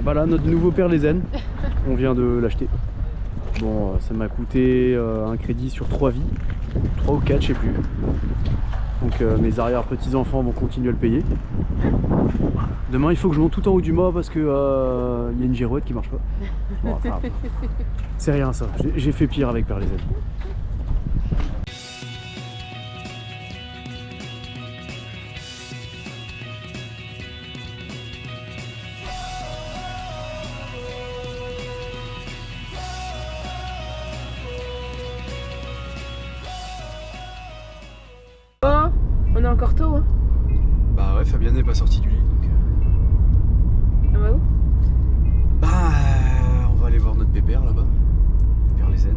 Voilà notre nouveau Perlezen, on vient de l'acheter. Bon, ça m'a coûté un crédit sur 3 vies, 3 ou 4 je sais plus. Donc mes arrière-petits-enfants vont continuer à le payer. Demain il faut que je monte tout en haut du mât parce que y a une girouette qui marche pas. Bon, enfin, c'est rien ça, j'ai fait pire avec Perlezen. Oh, on est encore tôt, hein. Bah ouais, Fabienne n'est pas sortie du lit donc... On va où? Bah on va aller voir notre pépère là-bas, Perlezen.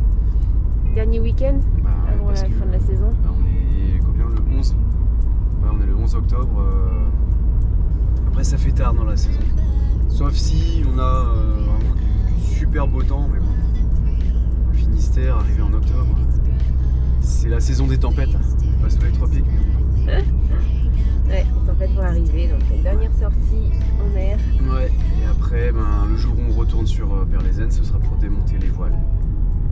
Dernier week-end Bah ouais, avant la parce que fin de la saison. bah, on est combien, le 11? Ouais, on est le 11 octobre. Après ça fait tard dans la saison. Sauf si on a vraiment du super beau temps, mais bon. Le Finistère arrivé en octobre, c'est la saison des tempêtes, pas sous les tropiques. Ouais, les tempêtes vont arriver, donc une dernière sortie en mer. Ouais, et après, ben, le jour où on retourne sur Perlezen, ce sera pour démonter les voiles,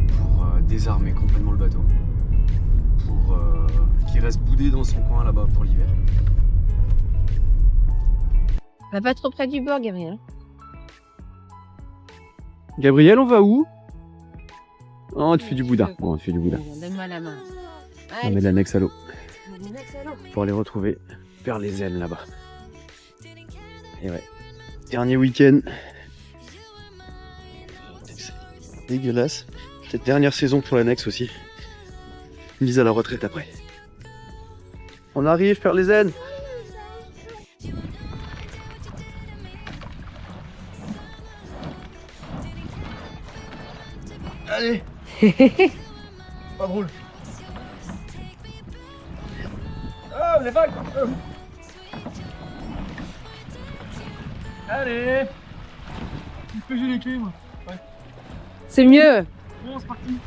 pour désarmer complètement le bateau, pour qu'il reste boudé dans son coin là-bas pour l'hiver. Va pas trop près du bord, Gabriel. Gabriel, on va où? Oh, tu fais du boudin. Bon, tu fais du boudin. Donne-moi la main. On met de l'annexe à l'eau L'annexe à l'eau. pour aller retrouver Perlezen là-bas. Et ouais, dernier week-end. C'est dégueulasse. Cette dernière saison pour l'annexe aussi. Mise à la retraite après. On arrive, Perlezen. Allez. Pas drôle. Oh, les vagues. Allez. Il faut que j'ai les clés, moi. Ouais. C'est mieux. Bon, c'est parti.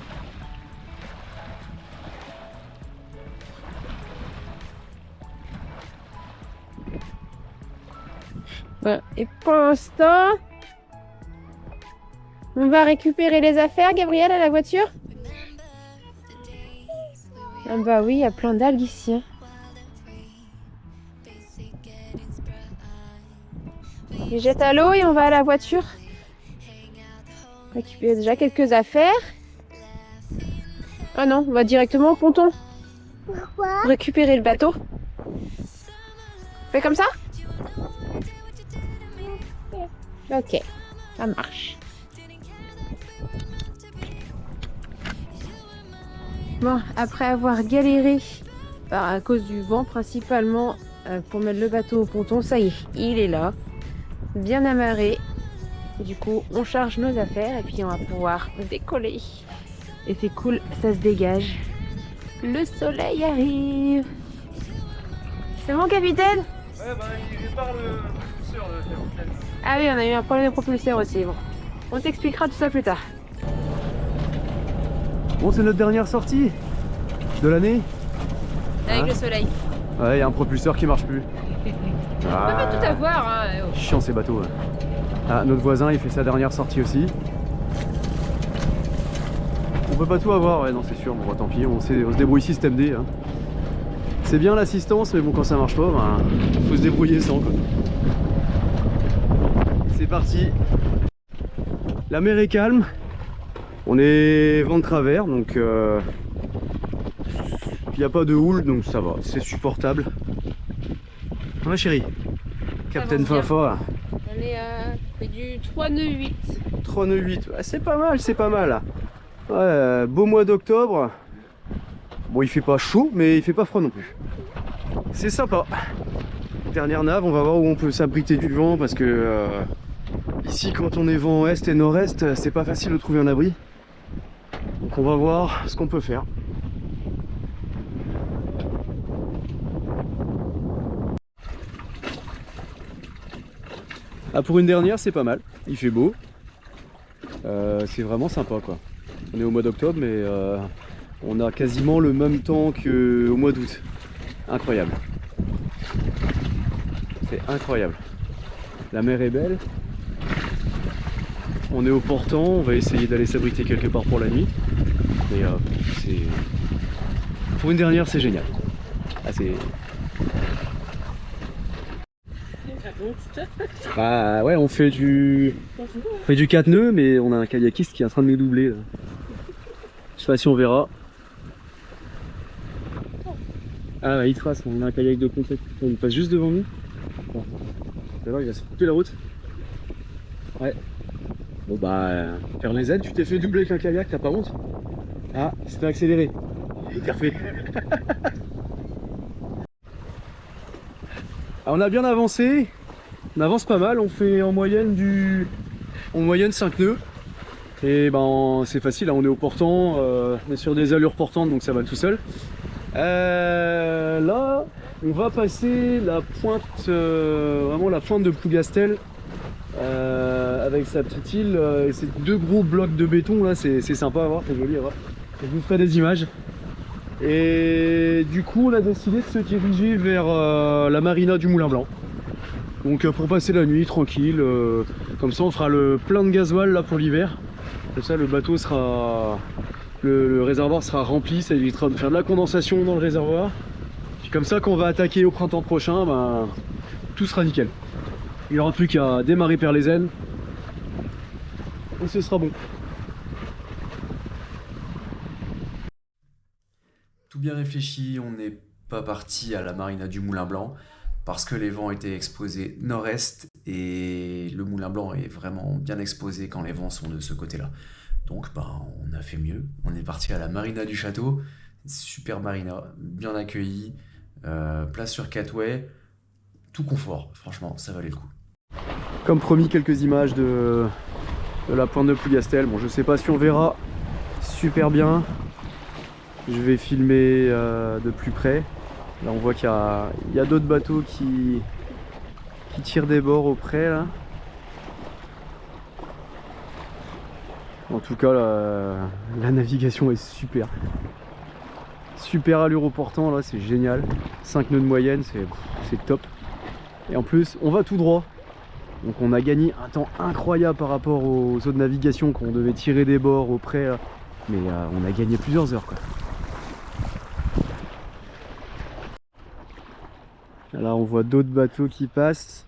Voilà. Et pour l'instant, on va récupérer les affaires, Gabriel, à la voiture. Ah bah oui, il y a plein d'algues ici, hein. Les jette à l'eau et on va à la voiture. Récupérer déjà quelques affaires. Ah non, on va directement au ponton. Pourquoi? Récupérer le bateau. Fais comme ça? Ok, ça marche. Bon, après avoir galéré à cause du vent principalement pour mettre le bateau au ponton, ça y est, il est là, bien amarré. Du coup, on charge nos affaires et puis on va pouvoir décoller. Et c'est cool, ça se dégage. Le soleil arrive. C'est bon, capitaine? Ouais, bah il répare le propulseur de capitaine. Ah oui, on a eu un problème de propulseur aussi. Bon, on t'expliquera tout ça plus tard. Bon, c'est notre dernière sortie de l'année. Avec Hein? le soleil. Ouais, il y a un propulseur qui marche plus. On peut pas tout avoir, hein. Chiant ces bateaux. Ouais. Ah, notre voisin, il fait sa dernière sortie aussi. On peut pas tout avoir, ouais, non, c'est sûr. Bon, bah, tant pis, on se débrouille système D. Hein. C'est bien l'assistance, mais bon, quand ça marche pas, ben, faut se débrouiller sans, quoi. C'est parti. La mer est calme. On est vent de travers, donc il n'y a pas de houle, donc ça va, c'est supportable. Ah ma chérie, Captain Fafa. On est fait du 3 nœuds 8. 3 nœuds 8, ah, c'est pas mal, c'est pas mal. Ouais, beau mois d'octobre. Bon, il fait pas chaud, mais il fait pas froid non plus. C'est sympa. Dernière nave, on va voir où on peut s'abriter du vent, parce que ici, quand on est vent est et nord-est, c'est pas facile de trouver un abri. Donc on va voir ce qu'on peut faire. Ah, pour une dernière, c'est pas mal. Il fait beau. C'est vraiment sympa, quoi. On est au mois d'octobre, mais on a quasiment le même temps qu'au mois d'août. Incroyable. C'est incroyable. La mer est belle. On est au portant, on va essayer d'aller s'abriter quelque part pour la nuit. Mais pour une dernière, c'est génial. Ah, bah ouais, on fait du 4 nœuds, mais on a un kayakiste qui est en train de nous doubler là. Je sais pas si on verra. Ah bah, il trace, on a un kayak de contact, il passe juste devant nous. Bon. Alors il va se couper la route. Ouais. Bon bah, faire les aides, tu t'es fait doubler avec un kayak, t'as pas honte? Ah, il s'est accéléré. Il est refait. On a bien avancé, on avance pas mal, on fait en moyenne 5 nœuds. Et ben c'est facile, hein, on est au portant, on est sur des allures portantes donc ça va tout seul. Là on va passer la pointe, vraiment la pointe de Plougastel avec sa petite île et ces 2 gros blocs de béton là, c'est sympa à voir, c'est joli à voir. Je vous ferai des images. Et du coup on a décidé de se diriger vers la marina du Moulin Blanc. Donc pour passer la nuit tranquille, comme ça on fera le plein de gasoil là pour l'hiver. Comme ça le bateau sera, le réservoir sera rempli, ça évitera de faire de la condensation dans le réservoir. Puis comme ça quand on va attaquer au printemps prochain, ben, tout sera nickel. Il n'y aura plus qu'à démarrer Perlézène et ce sera bon. Tout bien réfléchi, on n'est pas parti à la marina du Moulin Blanc parce que les vents étaient exposés nord-est et le Moulin Blanc est vraiment bien exposé quand les vents sont de ce côté-là. Donc ben, on a fait mieux, on est parti à la marina du château, super marina, bien accueilli, place sur Catway, tout confort, franchement ça valait le coup. Comme promis, quelques images de la pointe de Plougastel. Bon, je sais pas si on verra super bien. Je vais filmer de plus près. Là on voit qu'il y a d'autres bateaux qui tirent des bords auprès là. En tout cas la navigation est super. Super allure au portant là, c'est génial. 5 nœuds de moyenne, c'est top. Et en plus on va tout droit. Donc on a gagné un temps incroyable par rapport aux autres navigations qu'on devait tirer des bords auprès là. Mais on a gagné plusieurs heures quoi. Là on voit d'autres bateaux qui passent,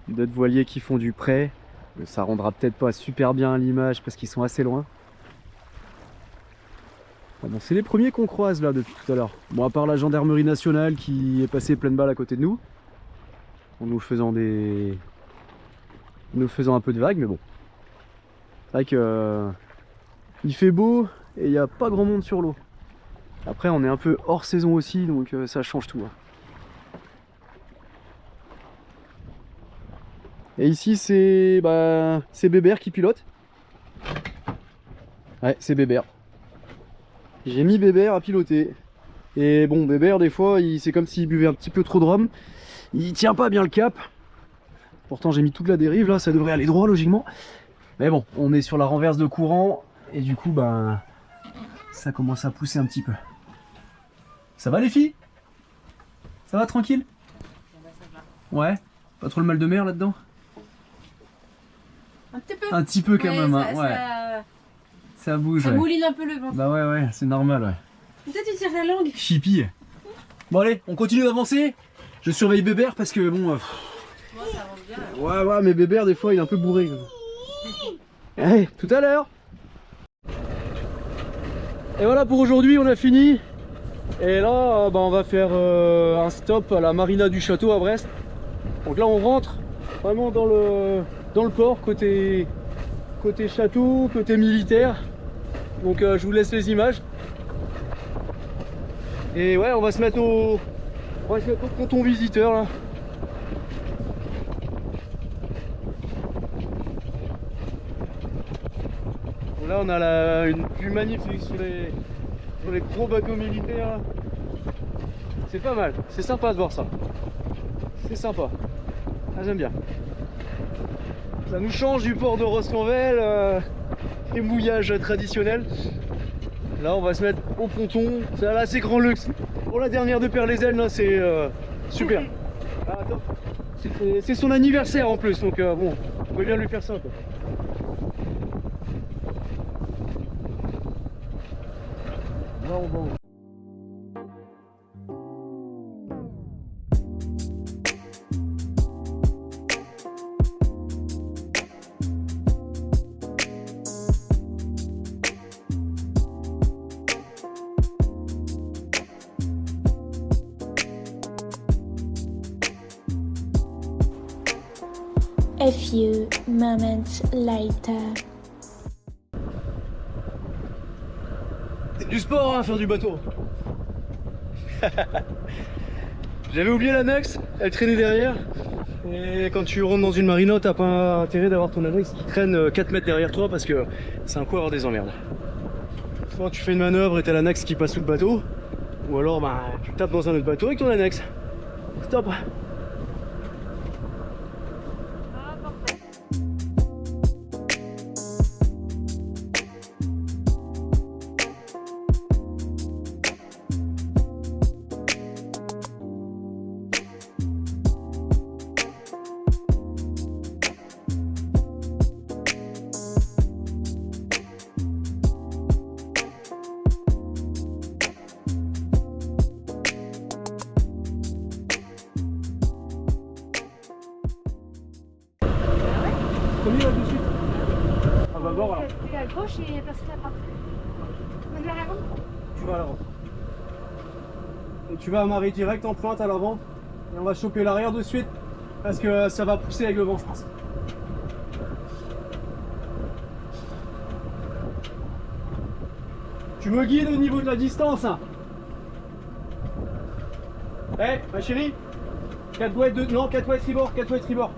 d'autres voiliers qui font du près. Ça rendra peut-être pas super bien l'image parce qu'ils sont assez loin. Bon, c'est les premiers qu'on croise là depuis tout à l'heure. Bon, à part la gendarmerie nationale qui est passée pleine balle à côté de nous, en nous faisant un peu de vagues, mais bon. C'est vrai que il fait beau et il n'y a pas grand monde sur l'eau. Après on est un peu hors saison aussi, donc ça change tout. Hein. Et ici c'est Bébert qui pilote. Ouais, c'est Bébert. J'ai mis Bébert à piloter. Et bon, Bébert des fois c'est comme s'il buvait un petit peu trop de rhum. Il tient pas bien le cap. Pourtant j'ai mis toute la dérive là, ça devrait aller droit logiquement. Mais bon, on est sur la renverse de courant et du coup ça commence à pousser un petit peu. Ça va les filles? Ça va tranquille? Ouais, pas trop le mal de mer là-dedans? Un petit peu. Un petit peu quand même, hein. Ouais. Ça bouge. Ça ouais. mouline un peu le ventre. Bah ouais, c'est normal, ouais. Peut-être tu tires la langue. Chippy. Bon allez, on continue d'avancer. Je surveille Bébert parce que bon... Moi ça avance bien. Ouais, mais Bébert des fois il est un peu bourré. Allez, tout à l'heure. Et voilà pour aujourd'hui, on a fini. Et là, on va faire un stop à la marina du château à Brest. Donc là on rentre vraiment dans le port, côté château, côté militaire. Donc je vous laisse les images. Et ouais, on va se mettre au ponton visiteur là. Donc là on a une vue magnifique sur les gros bateaux militaires. C'est pas mal, c'est sympa de voir ça. C'est sympa. Ah, j'aime bien. Ça nous change du port de Roscanvel et mouillage traditionnel. Là on va se mettre au ponton, c'est un assez grand luxe. Pour la dernière de Perlézène là, c'est super. Ah, c'est son anniversaire en plus, donc bon, on peut bien lui faire ça quoi. Là, on va. A few moments later. C'est du sport, hein, faire du bateau. J'avais oublié l'annexe, elle traînait derrière. Et quand tu rentres dans une marina, t'as pas intérêt d'avoir ton annexe qui traîne 4 mètres derrière toi parce que c'est un coup à avoir des emmerdes. Soit tu fais une manœuvre et t'as l'annexe qui passe sous le bateau, ou alors bah, tu tapes dans un autre bateau avec ton annexe. Stop. Premier là de suite. Ah bah bon alors. Tu es à gauche et place la part. Tu vas à l'avant. Et tu vas amarrer direct en pointe à l'avant. Et on va choper l'arrière de suite. Parce que ça va pousser avec le vent je pense. Tu me guides au niveau de la distance. Eh ma chérie, 4 doigts de... Non 4 doigts de tribord, 4 doigts de tribord.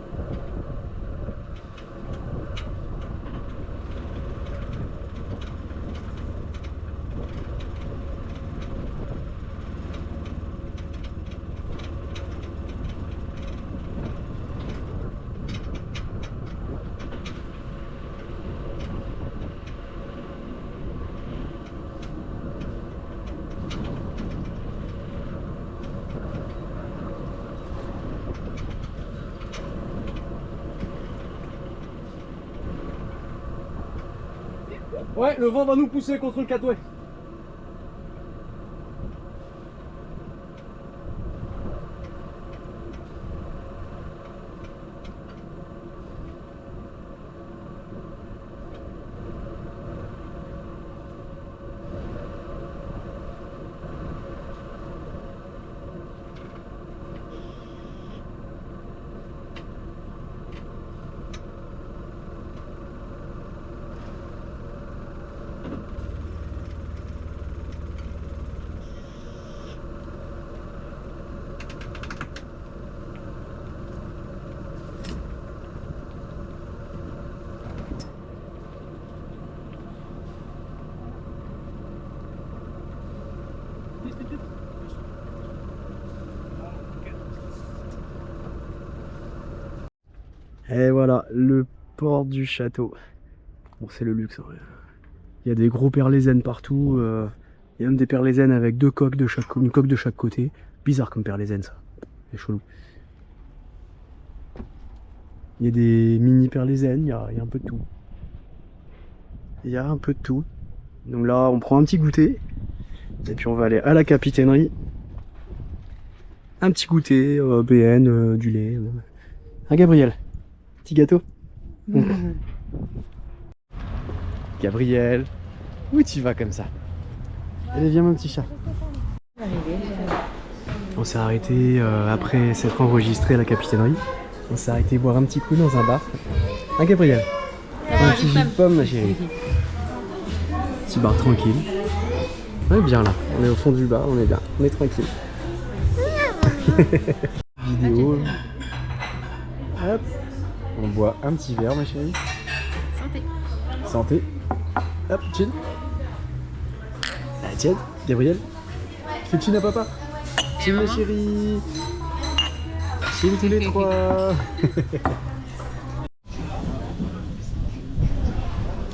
Ouais, le vent va nous pousser contre le catouet. Et voilà, le port du château. Bon, c'est le luxe. Hein. Il y a des gros perlézènes partout. Il y a même des perlézènes avec deux coques de chaque, une coque de chaque côté. Bizarre comme perlézène ça. C'est chelou. Il y a des mini perlézènes, il y a un peu de tout. Il y a un peu de tout. Donc là, on prend un petit goûter. Et puis on va aller à la capitainerie. Un petit goûter, BN, du lait. Ah Gabriel, petit gâteau. Gabriel, où tu vas comme ça? Allez, viens mon petit chat. On s'est arrêté après s'être enregistré à la capitainerie. On s'est arrêté boire un petit coup dans un bar. Ah Gabriel, un petit jus de pomme ma chérie. Petit bar tranquille. On est bien là, on est au fond du bar, on est bien, on est tranquille. Vidéo. Hop. On boit un petit verre ma chérie. Santé. Santé. Hop, chill. Ah, tiens, Gabriel. Fais chill à papa. Chill ma chérie. Chill tous les trois.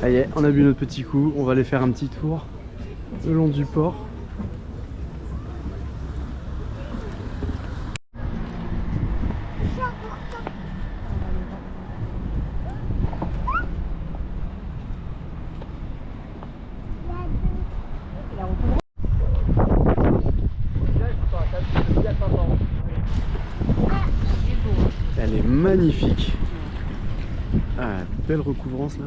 Ça y est, on a bu notre petit coup. On va aller faire un petit tour le long du port. magnifique. Ah, belle recouvrance là.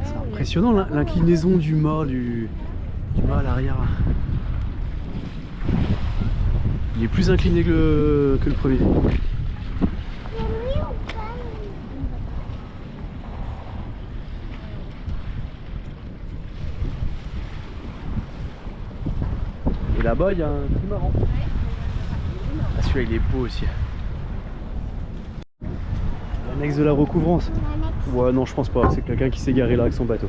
C'est impressionnant l'inclinaison du mât, du mât à l'arrière. Il est plus incliné que le premier. Et là-bas, il y a un trimaran. Ah, celui-là, il est beau aussi. L'annexe de la recouvrance. Ouais, non, je pense pas. C'est quelqu'un qui s'est garé là avec son bateau.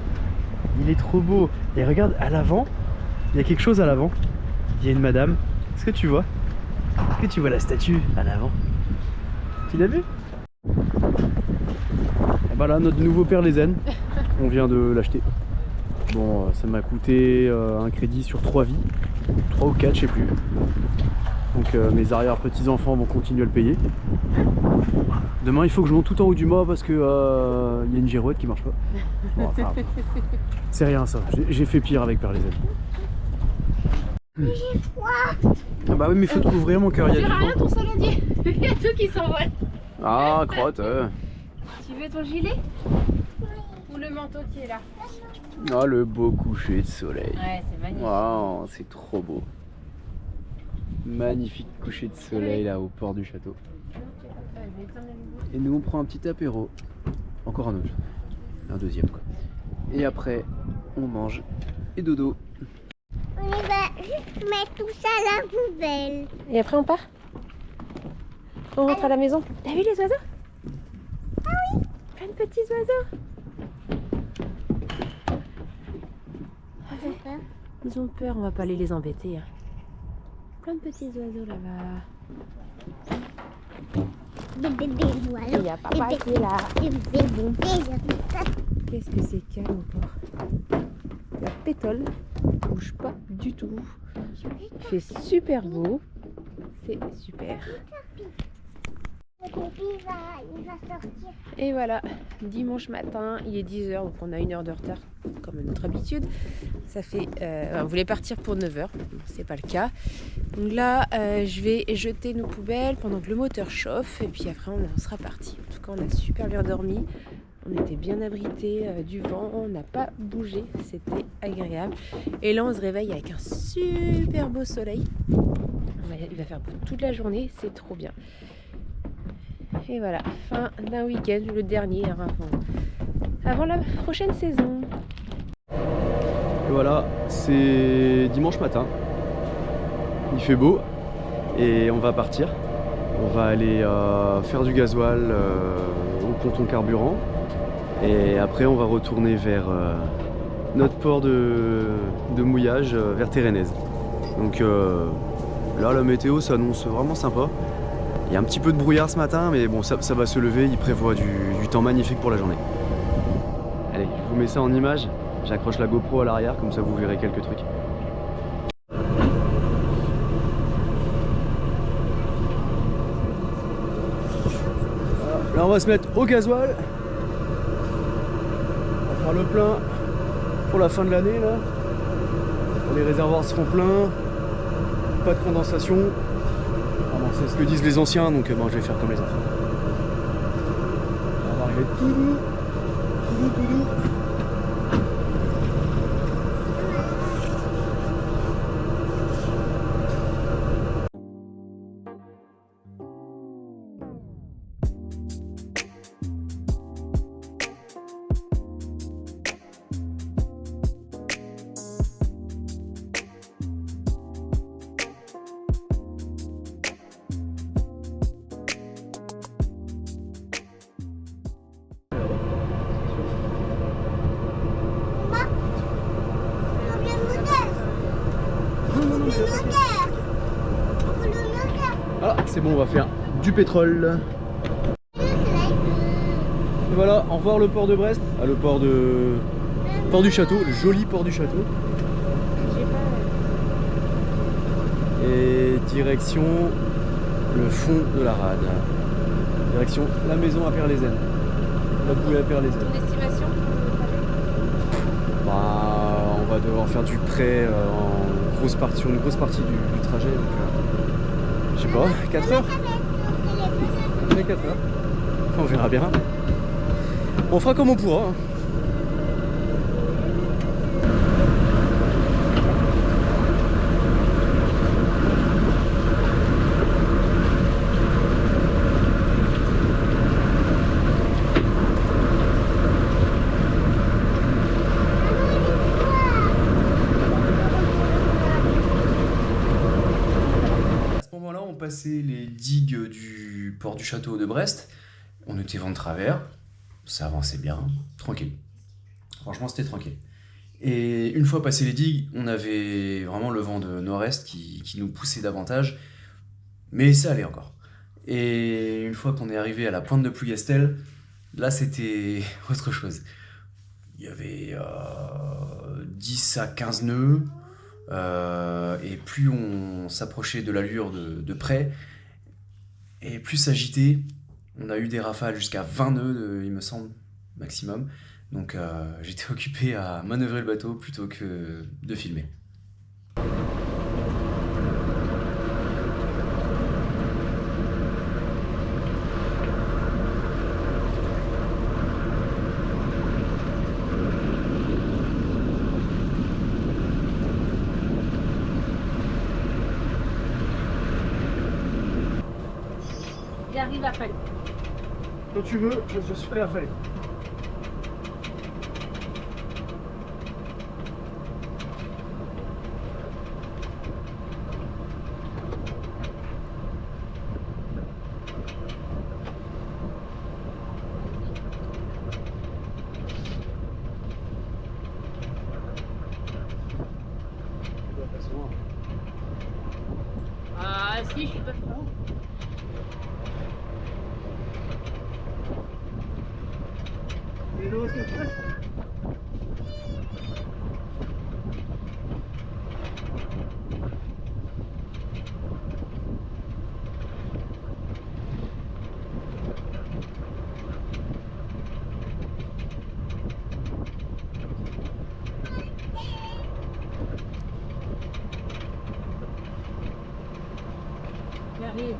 Il est trop beau. Et regarde, à l'avant, il y a quelque chose à l'avant. Il y a une madame. Est-ce que tu vois? Est-ce que tu vois la statue à l'avant? Tu l'as vu? Et bah là, notre nouveau père Lézène. On vient de l'acheter. Bon, ça m'a coûté un crédit sur 3 vies. 3 ou 4, je sais plus. Donc mes arrière-petits-enfants vont continuer à le payer. Demain, il faut que je monte tout en haut du mât parce que y a une girouette qui marche pas. Bon, enfin, c'est rien ça. J'ai fait pire avec Père Lézène. J'ai froid. Ah bah oui, mais il faut te couvrir mon cœur. Tu verras rien ton saladier. Il y a tout qui s'envole. Ah, crotte. Tu veux ton gilet? Ou le manteau qui est là? Ah, le beau coucher de soleil. Ouais, c'est magnifique. Wow, c'est trop beau. Magnifique coucher de soleil là au port du château. Et nous on prend un petit apéro. Encore un autre. Un deuxième quoi. Et après on mange et dodo. On va juste mettre tout ça à la poubelle. Et après on part? On rentre à la maison. T'as vu les oiseaux? Ah oui, plein de petits oiseaux. Ils ont peur, on va pas aller les embêter. Hein. Plein de petits oiseaux là-bas. Il y a papa qui est là. Qu'est-ce que c'est calme encore. La pétole ne bouge pas du tout. Il fait super beau. C'est super. Il va sortir. Et voilà, dimanche matin, il est 10 h, donc on a 1 heure de retard, comme à notre habitude. Ça fait, on voulait partir pour 9 h, c'est pas le cas. Donc là, je vais jeter nos poubelles pendant que le moteur chauffe, et puis après on sera parti. En tout cas, on a super bien dormi, on était bien abrités du vent, on n'a pas bougé, c'était agréable. Et là, on se réveille avec un super beau soleil. Il va faire beau toute la journée, c'est trop bien. Et voilà, fin d'un week-end, le dernier avant la prochaine saison. Et voilà, c'est dimanche matin. Il fait beau et on va partir. On va aller faire du gasoil au ponton carburant. Et après on va retourner vers notre port de mouillage vers Térénèse. Donc là la météo s'annonce vraiment sympa. Il y a un petit peu de brouillard ce matin, mais bon, ça va se lever. Il prévoit du temps magnifique pour la journée. Allez, je vous mets ça en image. J'accroche la GoPro à l'arrière, comme ça vous verrez quelques trucs. Là, on va se mettre au gasoil. On va faire le plein pour la fin de l'année. Là, les réservoirs seront pleins. Pas de condensation. C'est ce que disent les anciens, donc bon, je vais faire comme les enfants. On va arriver tout doux. Voilà, c'est bon, on va faire du pétrole. Et voilà, au revoir le port de Brest, le port du château, le joli port du château. Et direction le fond de la rade. Direction la maison à Père-Lézène. La bouée à Père-Lézène. Ton estimation? Bah, on va devoir faire du prêt sur une grosse partie du trajet. Donc, je sais pas, 4 heures. après 4 heures. On verra bien. On fera comme on pourra. Hein. On passait les digues du port du château de Brest, on était vent de travers, ça avançait bien, tranquille. Franchement c'était tranquille. Et une fois passé les digues, on avait vraiment le vent de nord-est qui nous poussait davantage, mais ça allait encore. Et une fois qu'on est arrivé à la pointe de Plougastel, là c'était autre chose. Il y avait 10 à 15 nœuds, et plus on s'approchait de l'allure de près, et plus s'agitait. On a eu des rafales jusqu'à 20 nœuds, il me semble, maximum. Donc j'étais occupé à manœuvrer le bateau plutôt que de filmer. J'arrive à faller. Quand tu veux, je suis prêt à faller. Ah si, je suis pas trop. J'arrive.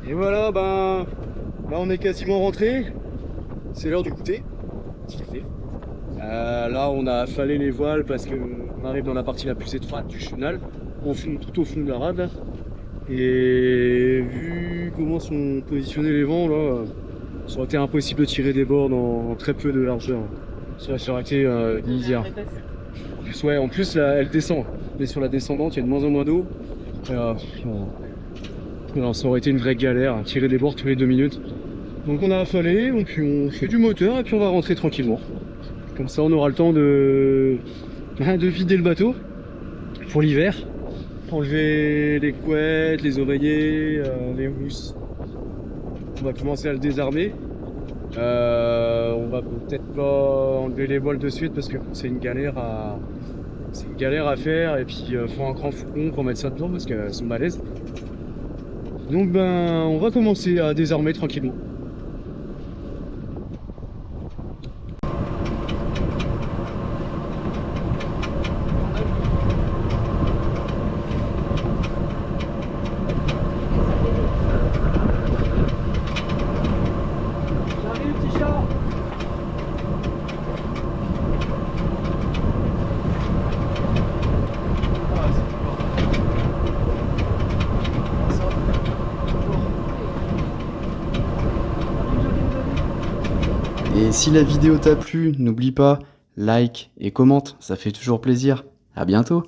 Et voilà, ben là on est quasiment rentré. C'est l'heure du goûter. Là on a affalé les voiles parce qu'on arrive dans la partie la plus étroite du chenal, tout au fond de la rade là. Et vu comment sont positionnés les vents là, ça aurait été impossible de tirer des bords dans très peu de largeur. Ça aurait été une misère. Ouais, en plus là, elle descend. Mais sur la descendante, il y a de moins en moins d'eau. Alors, ça aurait été une vraie galère, tirer des bords tous les 2 minutes. Donc on a affalé, donc on fait du moteur et puis on va rentrer tranquillement. Comme ça on aura le temps de vider le bateau pour l'hiver. Enlever les couettes, les oreillers, les housses. On va commencer à le désarmer. On va peut-être pas enlever les voiles de suite parce que c'est une galère à faire, et puis faut un grand fourgon pour mettre ça dedans parce qu'elles sont balèzes. Donc ben on va commencer à désarmer tranquillement. Et si la vidéo t'a plu, n'oublie pas, like et commente, ça fait toujours plaisir. À bientôt!